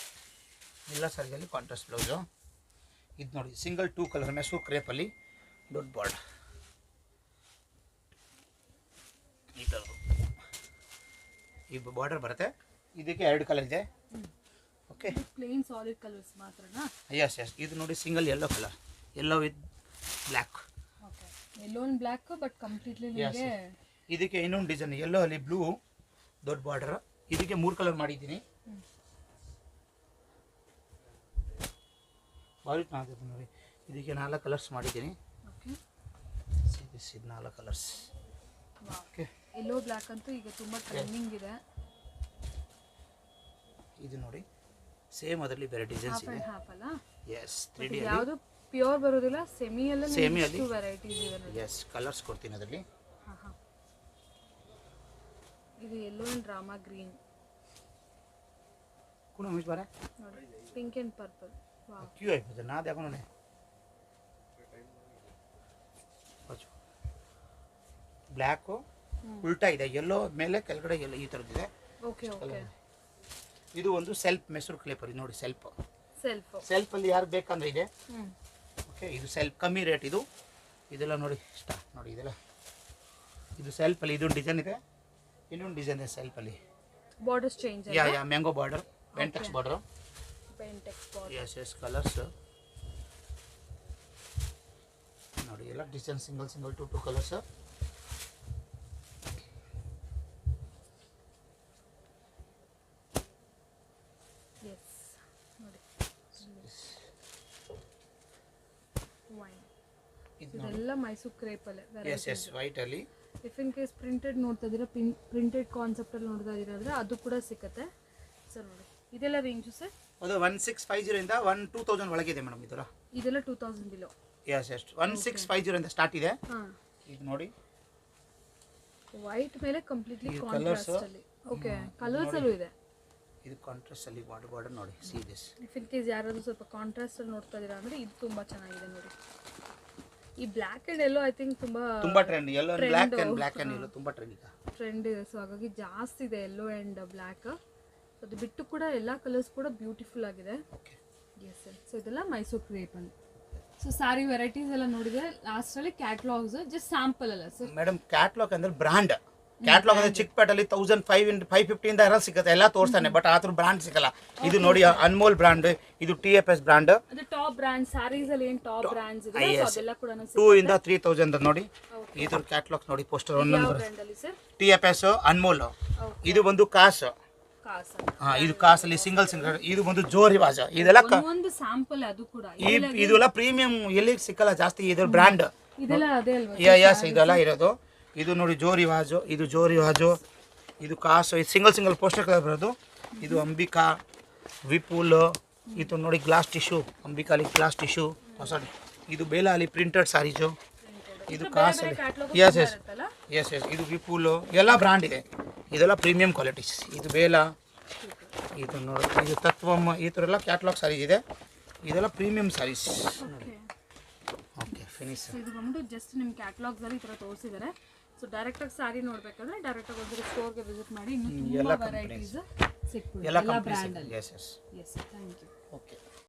ಎಲ್ಲ ಸಾರಿಯಲ್ಲಿ ಕಾಂಟ್ರಾಸ್ಟ್ ಬ್ಲೌಸು. ಇದು ನೋಡಿ ಸಿಂಗಲ್ 2 ಕಲರ್ ಮೆಸೂರ್ ಕ್ರೇಪಲ್ಲಿ ದೊಡ್ಡ ಬಾರ್ಡರ್. ಈ ಥರದ್ದು ಈ ಬಾರ್ಡರ್ ಬರುತ್ತೆ. ಇದಕ್ಕೆ 2 ಕಲರ್ ಇದೆ. ಓಕೆ, ಪ್ಲೇನ್ ಸಾಲಿಡ್ ಕಲರ್ಸ್ ಮಾತ್ರನಾ? Yes yes. ಇದು ನೋಡಿ single yellow colour, yellow with black. Okay, yellow and black, but completely ನಿಮಗೆ ಇದಕ್ಕೆ ಇನ್ನೊಂದು ಡಿಸೈನ್, ಯೆಲ್ಲೋ ಅಲ್ಲಿ ಬ್ಲೂ ದೊಡ್ಡ ಬಾರ್ಡರ್. ಇದಕ್ಕೆ 3 ಕಲರ್ ಮಾಡಿದ್ದೀನಿ. ಬಾರಿ ಚೆನ್ನಾಗಿದೆ ನೋಡಿ. ಇದಕ್ಕೆ 4 ಕಲರ್ಸ್ ಮಾಡಿದ್ದೀನಿ. ಓಕೆ, ಇದು 4 ಕಲರ್ಸ್. ಓಕೆ, ಯೆಲ್ಲೋ ಬ್ಲ್ಯಾಕ್ ಅಂತೂ ಈಗ ತುಂಬ ಟ್ರೆಂಡಿಂಗ್ ಇದೆ. ಇದು ನೋಡಿ ಸೇಮ್ ಅದರಲ್ಲಿ ಬೇರೆ ಡಿಸೈನ್ಸ್ ಇದೆ. ಹಾಫ್ ಅಲ್ಲ? ಎಸ್, 3D ಯಾವುದು ಪ್ಯೂರ್ ಬರೋದಿಲ್ಲ, ಸೆಮಿ ಎಲ್ಲ ಸೆಮಿಯಲ್ಲಿ ವೆರೈಟೀಸ್ ಇದೆ ನೋಡಿ. ಎಸ್, ಕಲರ್ಸ್ ಕೊಡ್ತೀನಿ ಅದರಲ್ಲಿ. ಹಾಂ, ಇದು ಯೆಲ್ಲೋ ಅಂಡ್ ರಾಮಾ ಗ್ರೀನ್ ಕೂಡ ಮಿಸ್ ಬಾರೆ ನೋಡಿ, ಪಿಂಕ್ ಅಂಡ್ ಪರ್ಪಲ್. ವಾವ್, ಕ್ಯೂ ಆಯ್ತು ನಾ ದೇಕೋನೆ. ಬ್ಲ್ಯಾಕು ಉಲ್ಟಾ ಇದೆ, ಯೆಲ್ಲೋ ಮೇಲೆ ಕೆಳಗಡೆ ಯೆಲ್ಲೋ ಈ ಥರದ್ದಿದೆ. Okay okay. ಇದು ಒಂದು ಸೆಲ್ಫ್ ಮೆಸೂರ್ ಕ್ಲೇಪರ್. ಇದು ನೋಡಿ ಸೆಲ್ಫ್. ಸೆಲ್ಫಲ್ಲಿ ಯಾರು ಬೇಕಂದ್ರೆ ಇದೆ. ಓಕೆ, ಇದು ಸೆಲ್ಫ್ ಕಮ್ಮಿ ರೇಟ್. ಇದೆಲ್ಲ ನೋಡಿ ನೋಡಿ, ಇದೆಲ್ಲ ಇದು ಸೆಲ್ಫಲ್ಲಿ. ಇದೊಂದು ಡಿಸೈನ್ ಇದೆ, ಇನ್ನೊಂದು ಡಿಸೈನ್ ಇದೆ ಸೆಲ್ಫಲ್ಲಿ. ಬಾರ್ಡರ್ಸ್ ಚೇಂಜ್ ಯಾ mango border, Bentex border. Yes yes, colours ನೋಡಿ. ಎಲ್ಲ ಡಿಸೈನ್ ಸಿಂಗಲ್ 2 ಕಲರ್ಸ್. ಇದೆಲ್ಲ ಮೈಸೂರು ಕ್ರೇಪಲ್ಲೇ. ಎಸ್ ಎಸ್, ವೈಟ್ ಅಲ್ಲಿ. ಇಫ್ ಇನ್ ಕೇಸ್ ಪ್ರಿಂಟೆಡ್ ನೋಡ್ತಾ ಇದ್ದೀರಾ, ಪ್ರಿಂಟೆಡ್ ಕಾನ್ಸೆಪ್ಟಲ್ಲಿ ನೋಡ್ತಾ ಇದ್ದೀರಾ ಅಂದರೆ ಅದು ಕೂಡ ಸಿಗುತ್ತೆ ಸರ್. ನೋಡಿ, ಇದೆಲ್ಲ ರೇಂಜು ಸರ್? ಅದು 1650 ಇಂದ 2000 ಒಳಗೆ ಇದೆ ಮೇಡಮ್. ಇದೆಲ್ಲ 2000 ಬಿಲೋ. ಎಸ್ ಎಸ್, 1650 ಇಂದ ಸ್ಟಾರ್ಟ್ ಇದೆ. ಹಾಂ, ಇದು ನೋಡಿ ವೈಟ್ ಮೇಲೆ ಕಂಪ್ಲೀಟ್ಲಿ ಕಾಂಟ್ರಾಸ್ಟ್ ಅಲ್ಲಿ. ಓಕೆ, ಕಲರ್ಸ್ ಅಲ್ಲೂ ಇದೆ. ಇದು ಕಾಂಟ್ರಾಸ್ಟ್ ಅಲ್ಲಿ ಬಾರ್ಡರ್ ನೋಡಿ. See this. If in case ಯಾರಾದರೂ ಸ್ವಲ್ಪ ಕಾಂಟ್ರಾಸ್ಟ್ ಅಲ್ಲಿ ನೋಡ್ತಾ ಇದ್ದೀರಾ ಅಂದರೆ ಇದು ತುಂಬ ಚೆನ್ನಾಗಿದೆ ನೋಡಿ. ಈ black and yellow I think ತುಂಬಾ trend. Yellow black and black and yellow ತುಂಬಾ ಟ್ರೆಂಡ್ ಇದೆ. ಸೊ ಹಾಗಾಗಿ ಜಾಸ್ತಿ ಇದೆ ಎಲ್ಲೋ ಅಂಡ್ ಬ್ಲ್ಯಾಕ್. ಅದು ಬಿಟ್ಟು ಕೂಡ ಎಲ್ಲ ಕಲರ್ಸ್ ಕೂಡ ಬ್ಯೂಟಿಫುಲ್ ಆಗಿದೆ. Okay, yes sir. ಸೊ ಇದೆಲ್ಲ ಮೈಸೂರು ಕ್ರೇಪ್ ಅಲ್ಲಿ. ಸೊ ಸಾರಿ ವೆರೈಟೀಸ್ ಎಲ್ಲ ನೋಡಿದ್ರೆ ಲಾಸ್ಟಲ್ಲಿ ಕ್ಯಾಟ್ಲಾಗ್ಸ್ ಜಸ್ಟ್ ಸ್ಯಾಂಪಲ್ ಅಲ್ಲ ಸರ್ ಮೇಡಮ್. ಕ್ಯಾಟ್ಲಾಗ್ ಅಂದ್ರೆ ಬ್ರಾಂಡ್. ಕ್ಯಾಟ್ಲಾಗ್ ಅಂದ್ರೆ ಚಿಕ್ಕಪೇಟಲ್ಲಿ 1550 ಇಂದ ಎಲ್ಲ ಸಿಗುತ್ತೆ, ಎಲ್ಲ ತೋರಿಸ್ತಾನೆ. ಬಟ್ ಆ ಥರ ಬ್ರಾಂಡ್ ಸಿಗಲ್ಲ. ಇದು ನೋಡಿ ಅನ್ಮೋಲ್ ಬ್ರಾಂಡ್, ಇದು TFS ಬ್ರಾಂಡ್. ಅದು ಟಾಪ್ ಬ್ರಾಂಡ್. ಸ್ಯಾರೀಸ್ ಅಲ್ಲಿ ಏನು ಟಾಪ್ ಬ್ರಾಂಡ್ಸ್ ಇದೆ ಅದೆಲ್ಲ ಕೂಡ 2 ಇಂದ 3000 ನೋಡಿ. ಇದ್ರ ಕ್ಯಾಟ್ಲಾಗ್ ನೋಡಿ, ಪೋಸ್ಟರ್ ಒಂದೊಂದು ಬ್ರಾಂಡ್ ಅಲ್ಲಿ ಸರ್. TFS, ಅನ್ಮೋಲ್. ಇದು ಒಂದು ಕಾಸ್. ಇದು ಕಾಸಲ್ಲಿ ಸಿಂಗಲ್. ಇದು ಒಂದು ಜೋ ರಿವಾಜ್. ಇದೆಲ್ಲ ಒಂದು ಸ್ಯಾಂಪಲ್. ಅದು ಕೂಡ ಇದೆಲ್ಲ ಪ್ರೀಮಿಯಂ, ಎಲ್ಲಿ ಸಿಕ್ಕಲ್ಲ ಜಾಸ್ತಿ. ಇದ್ರ ಬ್ರಾಂಡ್ ಇದೆಲ್ಲ ಅದೇ ಅಲ್ವಾ? ಎಸ್, ಇದೆಲ್ಲ ಇರೋದು. ಇದು ನೋಡಿ ಜೋ ರಿವಾಜು, ಇದು ಜೋ ರಿವಾಜು, ಇದು ಕಾಸು. ಇದು ಸಿಂಗಲ್ ಪೋಸ್ಟರ್ ಕಲರ್ ಬರೋದು. ಇದು ಅಂಬಿಕಾ, ವಿಪುಲ್. ಇದು ನೋಡಿ ಗ್ಲಾಸ್ ಟಿಶ್ಯೂ, ಅಂಬಿಕಾಲಿ ಗ್ಲಾಸ್ ಟಿಶ್ಯೂ ಹೊಸ. ಇದು ಬೇಲಾ ಅಲ್ಲಿ ಪ್ರಿಂಟೆಡ್ ಸಾರೀಸು. ಇದು ಕಾಸಲ್ಲಿ. ಎಸ್ ಎಸ್ ಎಸ್ ಎಸ್, ಇದು ವಿಪುಲ್. ಎಲ್ಲ ಬ್ರಾಂಡ್ ಇದೆ. ಇದೆಲ್ಲ ಪ್ರೀಮಿಯಂ ಕ್ವಾಲಿಟೀಸ್. ಇದು ಬೇಲಾ, ಇದು ನೋಡಿ, ಇದು ತತ್ವಮ್. ಈ ಥರ ಎಲ್ಲ ಕ್ಯಾಟ್ಲಾಗ್ ಸಾರೀಸ್ ಇದೆ. ಇದೆಲ್ಲ premium saris. Okay okay finish. So ಇದು ಬಂದ್ಬಿಟ್ಟು ಜಸ್ಟ್ ನಿಮ್ಮ ಕ್ಯಾಟ್ಲಾಗ್ಸಲ್ಲಿ ಈ ಥರ ತೋರಿಸಿದ್ದಾರೆ. ಸೊ ಡೈರೆಕ್ಟಾಗಿ ಸ್ಯಾರಿ ನೋಡಬೇಕಾದ್ರೆ ಡೈರೆಕ್ಟಾಗಿ ಒಂದ್ಸರಿ ಸ್ಟೋರ್ಗೆ ವಿಸಿಟ್ ಮಾಡಿ ಇನ್ನೂ ತುಂಬ ವೆರೈಟೀಸ್ ಸಿಕ್ಬಿಡುತ್ತೆ ಎಲ್ಲ ಬ್ರ್ಯಾಂಡಲ್ಲಿ. Yes yes. Yes thank you. Okay.